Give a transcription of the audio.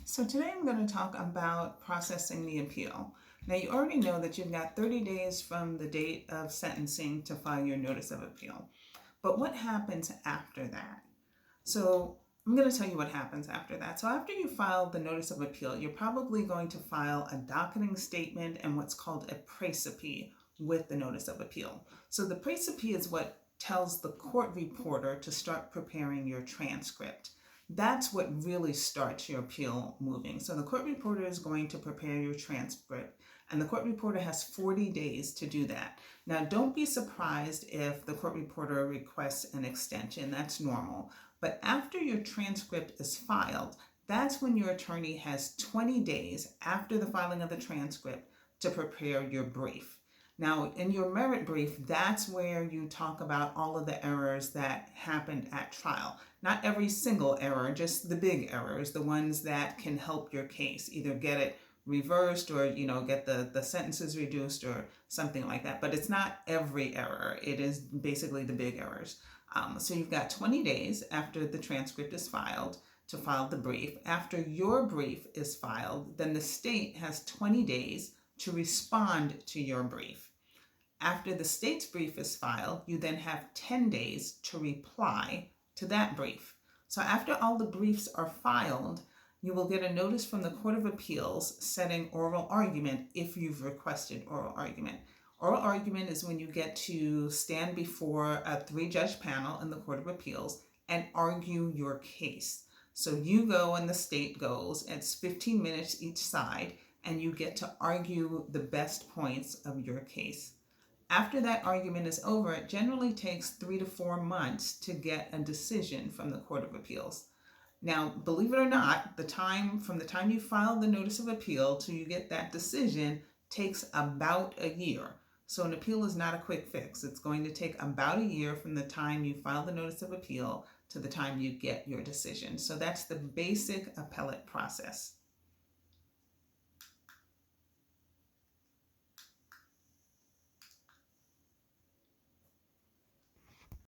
So today I'm going to talk about processing the appeal. Now you already know that you've got 30 days from the date of sentencing to file your notice of appeal. But what happens after that? So I'm going to tell you what happens after that. So after you file the notice of appeal, you're probably going to file a docketing statement and what's called a precie with the notice of appeal. So the precie is what tells the court reporter to start preparing your transcript. That's what really starts your appeal moving. So the court reporter is going to prepare your transcript, and the court reporter has 40 days to do that. Now, don't be surprised if the court reporter requests an extension. That's normal. But after your transcript is filed, that's when your attorney has 20 days after the filing of the transcript to prepare your brief. Now, in your merit brief, that's where you talk about all of the errors that happened at trial. Not every single error, just the big errors, the ones that can help your case, either get it reversed or, get the sentences reduced or something like that. But it's not every error. It is basically the big errors. So you've got 20 days after the transcript is filed to file the brief. After your brief is filed, then the state has 20 days to respond to your brief. After the state's brief is filed, you then have 10 days to reply to that brief. So after all the briefs are filed, you will get a notice from the Court of Appeals setting oral argument if you've requested oral argument. Oral argument is when you get to stand before a 3-judge panel in the Court of Appeals and argue your case. So you go and the state goes, it's 15 minutes each side, and you get to argue the best points of your case. After that argument is over, it generally takes 3 to 4 months to get a decision from the Court of Appeals. Now, believe it or not, from the time you file the notice of appeal till you get that decision takes about a year. So an appeal is not a quick fix. It's going to take about a year from the time you file the notice of appeal to the time you get your decision. So that's the basic appellate process.